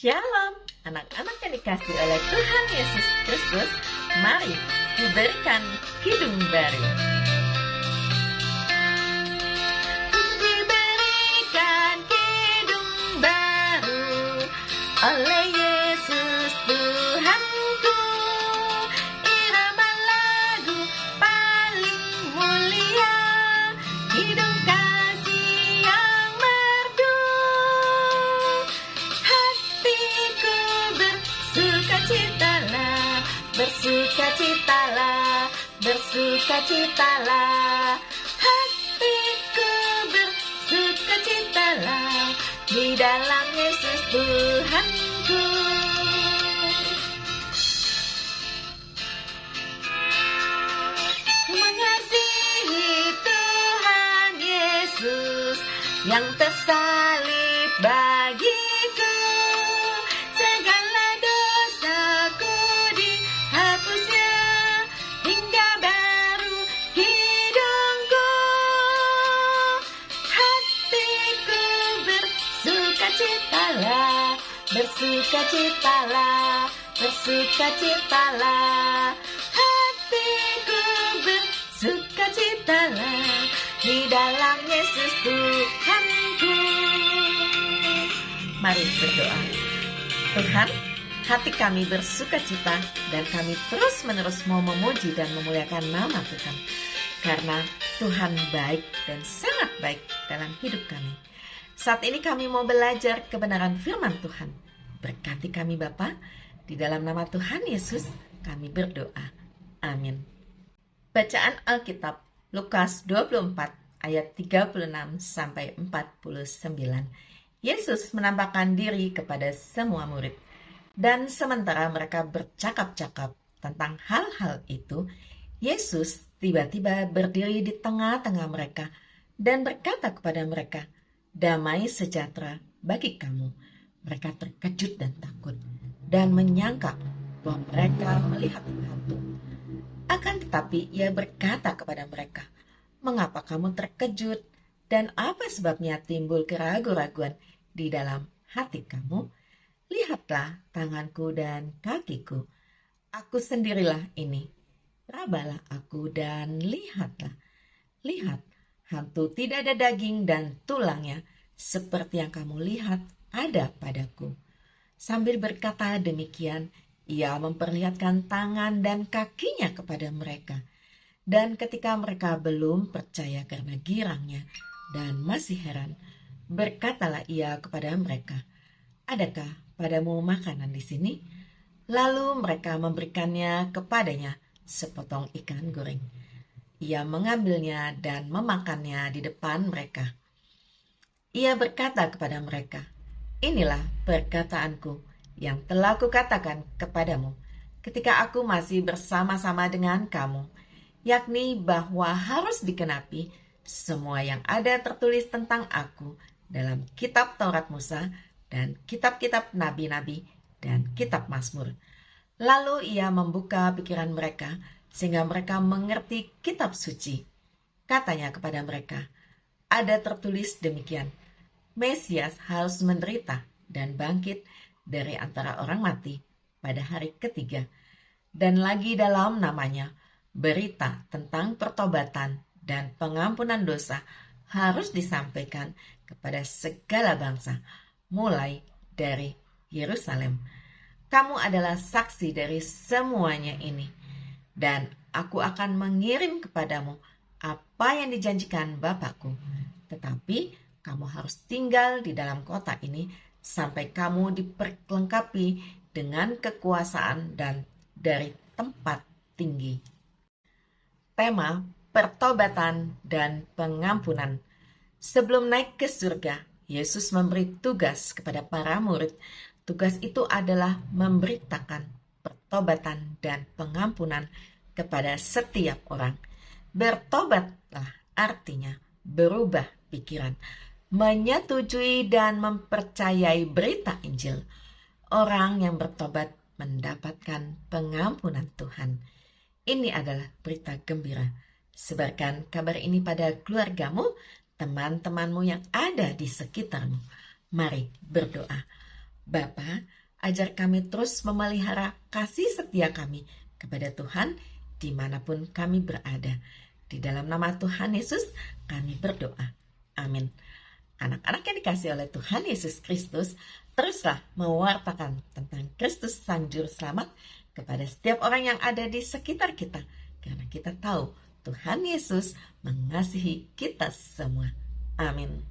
Shalom, anak-anak yang dikasihi oleh Tuhan Yesus Kristus. Mari diberikan hidung baru. Diberikan hidung baru oleh Yesus Tuhanku. Irama lagu paling mulia, hidung kasih yang merdu. Hatiku bersukacitalah, bersukacitalah, bersukacitalah. Hatiku bersukacitalah di dalam Yesus Tuhanku. Mengasihi Tuhan Yesus yang tersalib bagiku. Segala dosaku dihapusnya hingga baru hidungku. Hatiku bersukacitalah, bersukacitalah, bersukacitalah. Hatiku bersukacitalah di dalam Yesus Tuhanku. Mari berdoa. Tuhan, hati kami bersukacita dan kami terus-menerus mau memuji dan memuliakan nama Tuhan. Karena Tuhan baik dan sangat baik dalam hidup kami. Saat ini kami mau belajar kebenaran firman Tuhan. Berkati kami Bapa, di dalam nama Tuhan Yesus kami berdoa. Amin. Bacaan Alkitab Lukas 24 ayat 36 sampai 49. Yesus menampakkan diri kepada semua murid. Dan sementara mereka bercakap-cakap tentang hal-hal itu, Yesus tiba-tiba berdiri di tengah-tengah mereka dan berkata kepada mereka, "Damai sejahtera bagi kamu." Mereka terkejut dan takut dan menyangka bahwa mereka melihat hantu. Akan tetapi ia berkata kepada mereka, "Mengapa kamu terkejut? Dan apa sebabnya timbul keraguan-raguan di dalam hati kamu? Lihatlah tanganku dan kakiku. Aku sendirilah ini. Rabalah aku dan lihatlah. Lihat, hantu tidak ada daging dan tulangnya, seperti yang kamu lihat ada padaku." Sambil berkata demikian, ia memperlihatkan tangan dan kakinya kepada mereka. Dan ketika mereka belum percaya karena girangnya dan masih heran, berkatalah ia kepada mereka, "Adakah padamu makanan di sini?" Lalu mereka memberikannya kepadanya sepotong ikan goreng. Ia mengambilnya dan memakannya di depan mereka. Ia berkata kepada mereka, "Inilah perkataanku yang telah kukatakan kepadamu ketika aku masih bersama-sama dengan kamu, yakni bahwa harus dikenapi semua yang ada tertulis tentang aku dalam kitab Taurat Musa dan kitab-kitab nabi-nabi dan kitab Mazmur." Lalu ia membuka pikiran mereka sehingga mereka mengerti kitab suci. Katanya kepada mereka, "Ada tertulis demikian, Mesias harus menderita dan bangkit dari antara orang mati pada hari ketiga. Dan lagi dalam namanya, berita tentang pertobatan dan pengampunan dosa harus disampaikan kepada segala bangsa, mulai dari Yerusalem. Kamu adalah saksi dari semuanya ini, dan aku akan mengirim kepadamu apa yang dijanjikan Bapakku. Tetapi kamu harus tinggal di dalam kota ini sampai kamu diperlengkapi dengan kekuasaan dan dari tempat tinggi." Tema pertobatan dan pengampunan. Sebelum naik ke surga, Yesus memberi tugas kepada para murid. Tugas itu adalah memberitakan pertobatan dan pengampunan kepada setiap orang. Bertobatlah artinya berubah pikiran, menyetujui dan mempercayai berita Injil. Orang yang bertobat mendapatkan pengampunan Tuhan. Ini adalah berita gembira. Sebarkan kabar ini pada keluargamu, teman-temanmu yang ada di sekitarmu. Mari berdoa. Bapa, ajar kami terus memelihara kasih setia kami kepada Tuhan dimanapun kami berada. Di dalam nama Tuhan Yesus kami berdoa. Amin. Anak-anak yang dikasihi oleh Tuhan Yesus Kristus, teruslah mewartakan tentang Kristus Sang Juru Selamat kepada setiap orang yang ada di sekitar kita. Karena kita tahu Tuhan Yesus mengasihi kita semua. Amin.